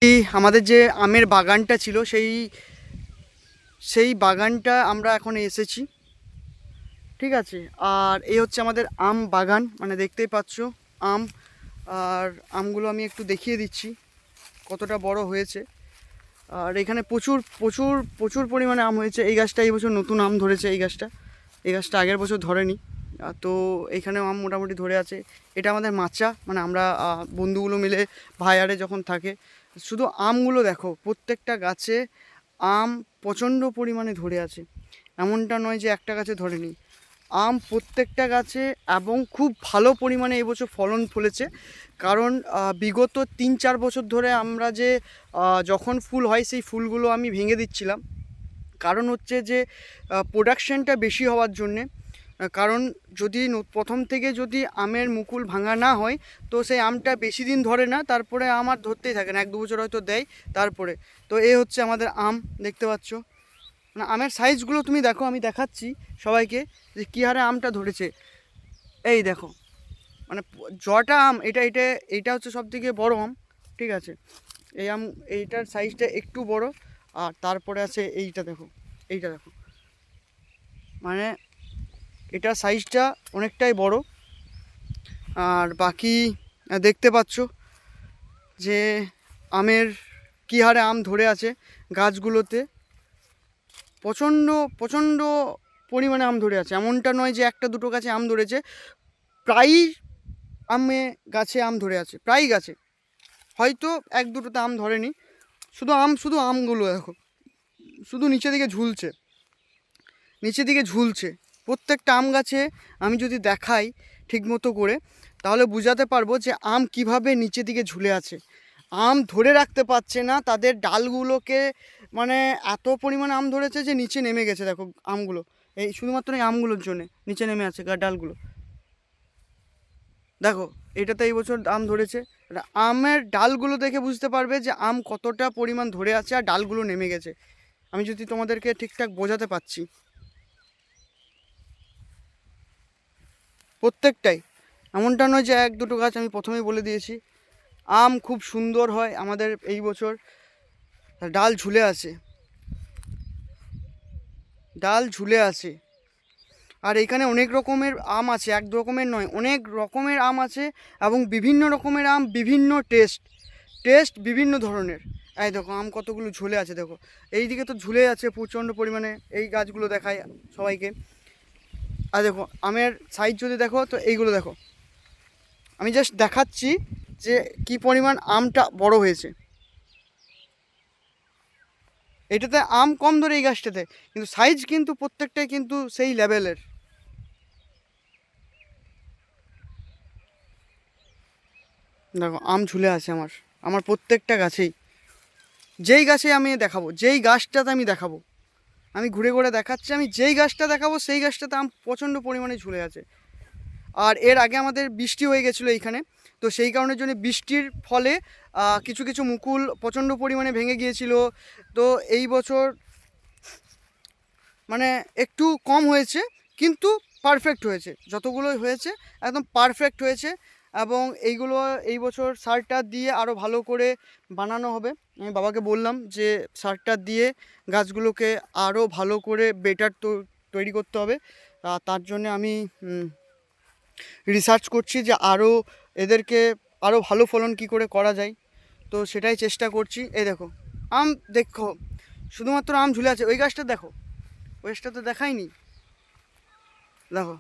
এই আমাদের যে আমের বাগানটা ছিল সেই বাগানটা আমরা এখন এসেছি, ঠিক আছে। আর এই হচ্ছে আমাদের আম বাগান, মানে দেখতেই পাচ্ছ আম। আর আমগুলো আমি একটু দেখিয়ে দিচ্ছি কতটা বড় হয়েছে। আর এখানে প্রচুর প্রচুর প্রচুর পরিমাণে আম হয়েছে। এই গাছটা এই বছর নতুন আম ধরেছে। এই গাছটা আগের বছর ধরেনি। তো এইখানেও আম মোটামুটি ধরে আছে। এটা আমাদের মাচা, মানে আমরা বন্ধুগুলো মিলে ভাইয়ারে যখন থাকে, শুধু আমগুলো দেখো, প্রত্যেকটা গাছে আম প্রচণ্ড পরিমাণে ধরে আছে। এমনটা নয় যে একটা গাছে ধরেনি, আম প্রত্যেকটা গাছে, এবং খুব ভালো পরিমাণে এবছর ফলন ফলেছে। কারণ বিগত 3-4 বছর ধরে আমরা যে যখন ফুল হয় সেই ফুলগুলো আমি ভেঙে দিচ্ছিলাম। কারণ হচ্ছে যে প্রোডাকশানটা বেশি হওয়ার জন্যে। কারণ যদি প্রথম থেকে যদি আমের মুকুল ভাঙা না হয়, তো সেই আমটা বেশি দিন ধরে না, তারপরে আম আর ধরতেই থাকে না, 1-2 বছর হয়তো দেয় তারপরে। তো এই হচ্ছে আমাদের আম, দেখতে পাচ্ছ। মানে আমের সাইজগুলো তুমি দেখো, আমি দেখাচ্ছি সবাইকে যে কী হারে আমটা ধরেছে। এই দেখো, মানে জটা আম, এইটা হচ্ছে সবথেকে বড় আম, ঠিক আছে। এই আম, এইটার সাইজটা একটু বড়। আর তারপরে আছে এইটা দেখো, মানে এটার সাইজটা অনেকটাই বড়। আর বাকি দেখতে পাচ্ছ যে আমের কী হারে আম ধরে আছে গাছগুলোতে। প্রচণ্ড প্রচণ্ড পরিমাণে আম ধরে আছে। এমনটা নয় যে একটা দুটো গাছে আম ধরেছে, প্রায়ই গাছে আম ধরে আছে, প্রায়ই গাছে। হয়তো 1-2টোতে আম ধরেনি। শুধু আমগুলো দেখো, শুধু নিচের দিকে ঝুলছে প্রত্যেকটা আম গাছে। আমি যদি দেখাই ঠিক মতো করে, তাহলে বুঝাতে পারবো যে আম কিভাবে নিচের দিকে ঝুলে আছে। আম ধরে রাখতে পারছে না তাদের ডালগুলোকে, মানে এত পরিমাণে আম ধরেছে যে নিচে নেমে গেছে। দেখো আমগুলো, এই শুধুমাত্র এই আমগুলোর জন্যে নিচে নেমে আছে ডালগুলো। দেখো, এটাতে এই বছর আম ধরেছে। আমের ডালগুলো দেখে বুঝতে পারবে যে আম কতটা পরিমাণ ধরে আছে আর ডালগুলো নেমে গেছে। আমি যদি তোমাদেরকে ঠিকঠাক বোঝাতে পারছি, প্রত্যেকটাই। এমনটা নয় যে 1-2টো গাছ, আমি প্রথমেই বলে দিয়েছি। আম খুব সুন্দর হয় আমাদের এই বছর। ডাল ঝুলে আছে, ডাল ঝুলে আছে। আর এখানে অনেক রকমের আম আছে, এক রকমের নয়, অনেক রকমের আম আছে। এবং বিভিন্ন রকমের আম, বিভিন্ন টেস্ট বিভিন্ন ধরনের। এই দেখো আম কতগুলো ঝুলে আছে, দেখো এইদিকে তো ঝুলে আছে প্রচণ্ড পরিমাণে। এই গাছগুলো দেখায় সবাইকে। আর দেখো আমের সাইজ যদি দেখো, তো এইগুলো দেখো, আমি জাস্ট দেখাচ্ছি যে কি পরিমাণ আমটা বড় হয়েছে। এটাতে আম কম ধরে এই গাছটাতে, কিন্তু সাইজ কিন্তু প্রত্যেকটাই কিন্তু সেই লেভেলের। দেখো আম ঝুলে আছে আমার প্রত্যেকটা গাছেই। যেই গাছে আমি দেখাবো, যেই গাছটাতে আমি দেখাবো, আমি ঘুরে ঘুরে দেখাচ্ছি, আমি যেই গাছটা দেখাবো সেই গাছটাতে আম প্রচণ্ড পরিমাণে ঝুলে আছে। আর এর আগে আমাদের বৃষ্টি হয়ে গেছিলো এইখানে, তো সেই কারণের জন্য বৃষ্টির ফলে কিছু কিছু মুকুল প্রচণ্ড পরিমাণে ভেঙে গিয়েছিল। তো এই বছর মানে একটু কম হয়েছে, কিন্তু পারফেক্ট হয়েছে, যতগুলোই হয়েছে একদম পারফেক্ট হয়েছে। এবং এইগুলো এই বছর সারটা দিয়ে আরও ভালো করে বানানো হবে। আমি বাবাকে বললাম যে সারটা দিয়ে গাছগুলোকে আরও ভালো করে বেটার তৈরি করতে হবে। তার জন্যে আমি রিসার্চ করছি যে এদেরকে আরও ভালো ফলন কি করে করা যায়। তো সেটাই চেষ্টা করছি। এই দেখো আম, দেখো শুধুমাত্র আম ঝুলে আছে। ওই গাছটা দেখো, ওয়েস্টটা তো দেখায়নি। দেখো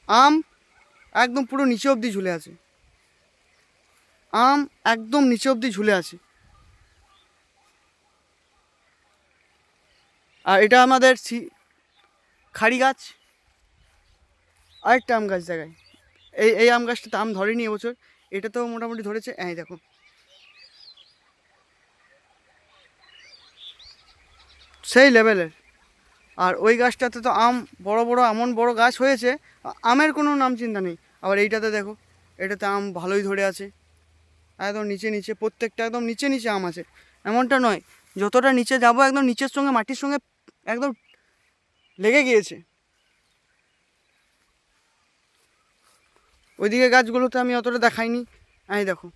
আম একদম পুরো নিচে অবধি ঝুলে আছে, আম একদম নিচে অবধি ঝুলে আছে। আর এটা আমাদের খাড়ি গাছ। আরেকটা আম গাছ জায়গায়, এই আম গাছটাতে আম ধরেনি এবছর, এটাতেও মোটামুটি ধরেছে। এই দেখো সেই লেভেলের। আর ওই গাছটাতে তো আম বড় বড়, এমন বড় গাছ হয়েছে, আমের কোনো নাম চিন্তা নেই। আবার এইটাতে দেখো, এটাতে আম ভালোই ধরে আছে। একদম নিচে নিচে প্রত্যেকটা একদম নিচে নিচে আম আছে। এমনটা নয়, যতটা নিচে যাব একদম নিচের সঙ্গে মাটির সঙ্গে একদম লেগে গিয়েছে। ওইদিকে গাছগুলোতে আমি অতটা দেখাইনি। এই দেখো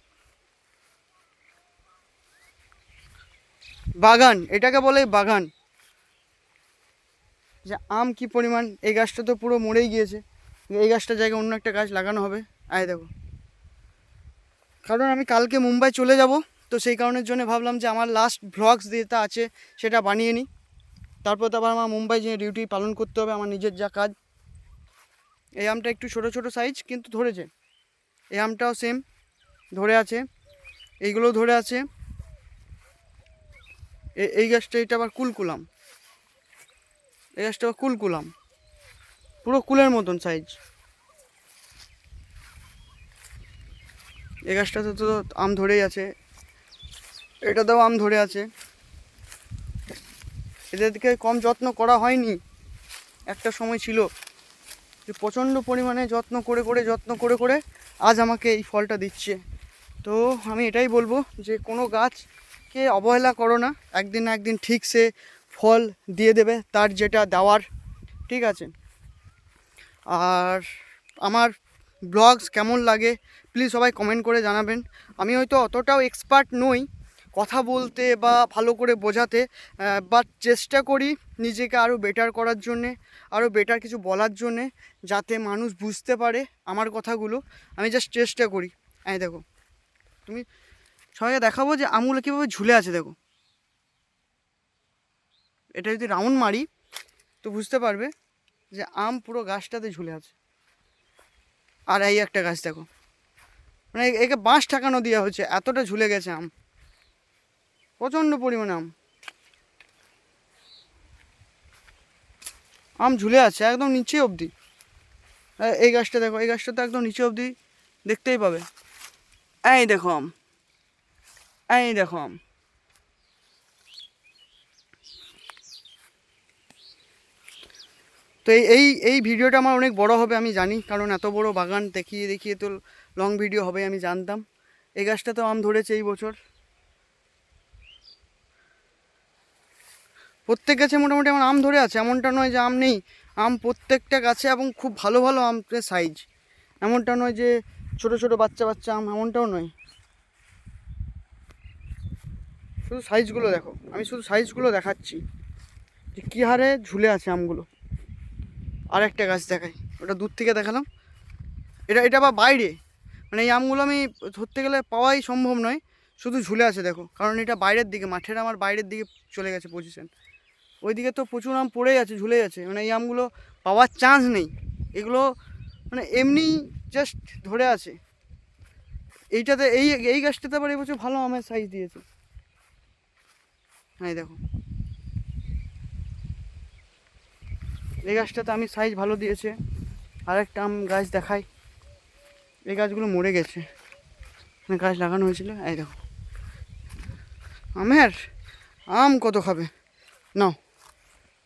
বাগান, এটাকে বলে বাগান। যে আম কি পরিমাণ, এই গাছটা তো পুরো মরেই গিয়েছে, এই গাছটার জায়গায় অন্য একটা গাছ লাগানো হবে। আয় দেখো, কারণ আমি কালকে মুম্বাই চলে যাব, তো সেই কারণের জন্য ভাবলাম যে আমার লাস্ট ভ্লগস যেটা আছে সেটা বানিয়ে নিই, তারপর তো আবার আমার মুম্বাই যে ডিউটি পালন করতে হবে, আমার নিজের যা কাজ। এই আমটা একটু ছোট ছোট সাইজ কিন্তু ধরেছে, এই আমটাও সেম ধরে আছে, এইগুলোও ধরে আছে। এই গাছটা, এটা আবার কুলকুলাম, এই গাছটা আবার কুলকুলাম, পুরো কুলের মতন সাইজ। এই গাছটাতে তো আম ধরেই আছে, এটাতেও আম ধরে আছে। এদেরকে কম যত্ন করা হয়নি, একটা সময় ছিল যে প্রচণ্ড পরিমাণে যত্ন করে করে আজ আমাকে এই ফলটা দিচ্ছে। তো আমি এটাই বলবো যে কোনো গাছকে অবহেলা করো না, একদিন না একদিন ঠিক সে ফল দিয়ে দেবে তার যেটা দেওয়ার, ঠিক আছে। আর আমার ব্লগস কেমন লাগে প্লিজ সবাই কমেন্ট করে জানাবেন। আমি হয়তো অতটাও এক্সপার্ট নই কথা বলতে বা ভালো করে বোঝাতে, বাট চেষ্টা করি নিজেকে আরও বেটার করার জন্যে, আরও বেটার কিছু বলার জন্যে, যাতে মানুষ বুঝতে পারে আমার কথাগুলো। আমি জাস্ট চেষ্টা করি। এই দেখো, তুমি সবাইকে দেখাবো যে আমগুলো কীভাবে ঝুলে আছে। দেখো, এটা যদি রাউন্ড মারি তো বুঝতে পারবে যে আম পুরো গাছটাতে ঝুলে আছে। আর এই একটা গাছ দেখো, মানে একে বাঁশ ঠাকানো দেওয়া হচ্ছে, এতটা ঝুলে গেছে আম, প্রচণ্ড পরিমাণে আম ঝুলে আছে একদম নিচে অবধি। এই গাছটা দেখো, এই গাছটা তো একদম নিচে অবধি দেখতেই পাবে। এই দেখো আম, এই দেখো আম। তো এই এই ভিডিওটা আমার অনেক বড় হবে আমি জানি, কারণ এত বড় বাগান দেখিয়ে দেখিয়ে তো লং ভিডিও হবে আমি জানতাম। এই গাছটা তো আম ধরেছে এই বছর, প্রত্যেক গাছে মোটামুটি আমার আম ধরে আছে, এমনটা নয় যে আম নেই। আম প্রত্যেকটা গাছে, এবং খুব ভালো ভালো আমের সাইজ, এমনটা নয় যে ছোট ছোট বাচ্চা বাচ্চা আম, এমনটাও নয়। শুধু সাইজগুলো দেখো, আমি শুধু সাইজগুলো দেখাচ্ছি যে কী হারে ঝুলে আছে আমগুলো। আর একটা গাছ দেখাই, ওটা দূর থেকে দেখালাম, এটা আবার বাইরে, মানে এই আমগুলো আমি ধরতে গেলে পাওয়াই সম্ভব নয়, শুধু ঝুলে আছে দেখো, কারণ এটা বাইরের দিকে, মাঠের আমার বাইরের দিকে চলে গেছে পজিশন। ওইদিকে তো প্রচুর আম পড়েই আছে, ঝুলে আছে, মানে এই আমগুলো পাওয়ার চান্স নেই, এগুলো মানে এমনি জাস্ট ধরে আছে। এইটাতে এই গাছটাতে আবার এবছর ভালো আমের সাইজ দিয়েছে। হ্যাঁ দেখো, এই গাছটাতে আমি সাইজ ভালো দিয়েছে। আর একটা আম গাছ দেখাই, এই গাছগুলো মরে গেছে, মানে গাছ লাগানো হয়েছিল। এই দেখো, আমের আম কত খাবে নাও,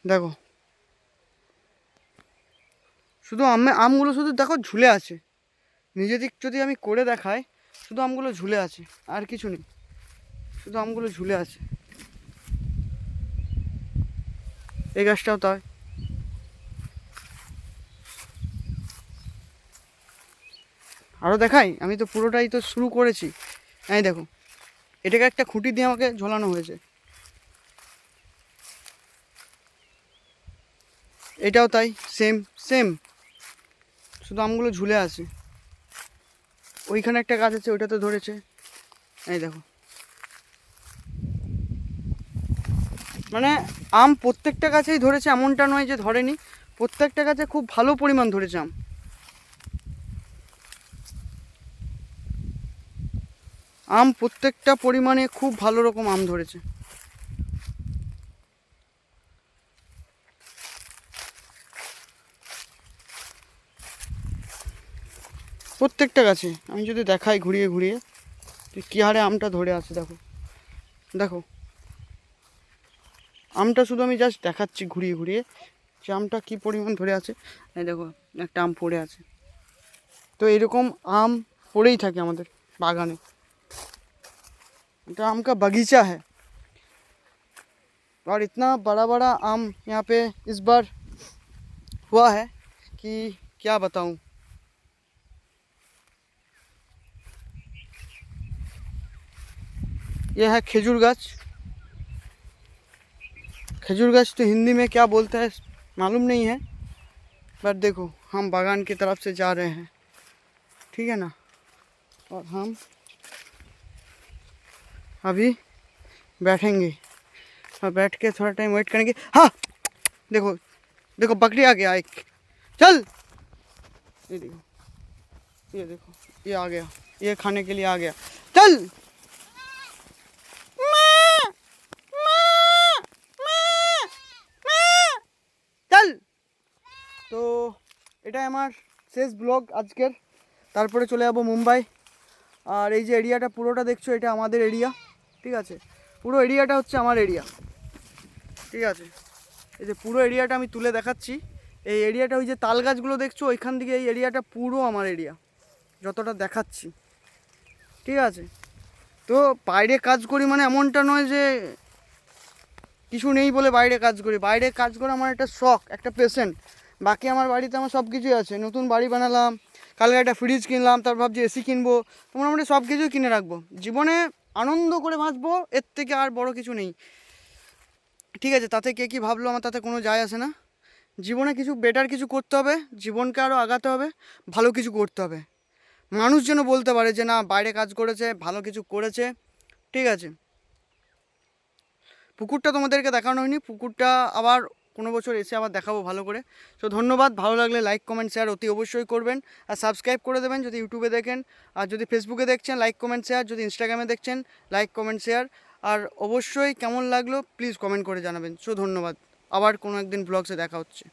দেখো শুধু আমগুলো শুধু দেখো ঝুলে আছে, নিজে দিক যদি আমি করে দেখাই, শুধু আমগুলো ঝুলে আছে, আর কিছু নেই, শুধু আমগুলো ঝুলে আছে। এই গাছটাও তাই। আরও দেখাই, আমি তো পুরোটাই তো শুরু করেছি। এই দেখো, এটাকে একটা খুঁটি দিয়ে আমাকে ঝোলানো হয়েছে, এটাও তাই, সেম সেম, শুধু আমগুলো ঝুলে আছে। ওইখানে একটা গাছ আছে, ওইটাতে ধরেছে। এই দেখো, মানে আম প্রত্যেকটা গাছেই ধরেছে, এমনটা নয় যে ধরেনি, প্রত্যেকটা গাছে খুব ভালো পরিমাণ ধরেছে আম। আম প্রত্যেকটা পরিমাণে খুব ভালো রকম আম ধরেছে। প্রত্যেকটা গাছে আমি যদি দেখাই ঘুরিয়ে ঘুরিয়ে, কী হারে আমটা ধরে আছে দেখো, দেখো আমটা শুধু আমি জাস্ট দেখাচ্ছি ঘুরিয়ে ঘুরিয়ে যে আমটা কী পরিমাণ ধরে আছে। এই দেখো, একটা আম পড়ে আছে। তো এরকম আম পড়েই থাকে আমাদের বাগানে, এটা आम का बगीचा है, और इतना बड़ा बड़ा आम यहाँ पे इस बार हुआ है कि क्या बताऊँ। ये है খেজুর গাছ, खजूर गाछ तो हिंदी में क्या बोलते हैं मालूम नहीं है, बट देखो हम बागान की तरफ से जा रहे हैं, ठीक है ना। और हम अभी बैठेंगे और बैठ के थोड़ा टाइम वेट करेंगे। हाँ देखो देखो बकरी आ गया एक, चल ये देखो, ये देखो ये आ गया, ये खाने के लिए आ गया, चल चल। তো এটাই আমার শেষ ব্লগ আজকের, তারপরে চলে যাব মুম্বাই। আর এই যে এরিয়াটা পুরোটা দেখছো এটা আমাদের এরিয়া, ঠিক আছে, পুরো এরিয়াটা হচ্ছে আমার এরিয়া, ঠিক আছে। এই যে পুরো এরিয়াটা আমি তুলে দেখাচ্ছি, এই এরিয়াটা ওই যে তাল গাছগুলো দেখছো ওইখান থেকে এই এরিয়াটা পুরো আমার এরিয়া, যতটা দেখাচ্ছি, ঠিক আছে। তো বাইরে কাজ করি মানে এমনটা নয় যে কিছু নেই বলে বাইরে কাজ করি, বাইরে কাজ করা আমার একটা শখ, একটা পেশেন্ট। বাকি আমার বাড়িতে আমার সব কিছুই আছে, নতুন বাড়ি বানালাম, কালকে একটা ফ্রিজ কিনলাম, তারপর ভাবছি এসি কিনবো, তো মোটামুটি সব কিছুই কিনে রাখবো, জীবনে আনন্দ করে বাঁচবো, এর থেকে আর বড় কিছু নেই, ঠিক আছে। তাতে কে কী ভাবলো আমার তাতে কোনো যায় আসে না। জীবনে কিছু বেটার কিছু করতে হবে, জীবনকে আরও আগাতে হবে, ভালো কিছু করতে হবে, মানুষ যেন বলতে পারে যে না বাইরে কাজ করেছে, ভালো কিছু করেছে, ঠিক আছে। পুকুরটা তোমাদেরকে দেখানো হয়নি, পুকুরটা আবার কোনো বছর এসে আবার দেখাবো ভালো করে। তো ধন্যবাদ, ভালো লাগলে লাইক কমেন্ট শেয়ার অতি অবশ্যই করবেন, আর সাবস্ক্রাইব করে দেবেন যদি ইউটিউবে দেখেন, আর যদি ফেসবুকে দেখছেন লাইক কমেন্ট শেয়ার, যদি ইনস্টাগ্রামে দেখছেন লাইক কমেন্ট শেয়ার, আর অবশ্যই কেমন লাগলো প্লিজ কমেন্ট করে জানাবেন। সো ধন্যবাদ, আবার কোনো একদিন ব্লগসে দেখা হচ্ছে।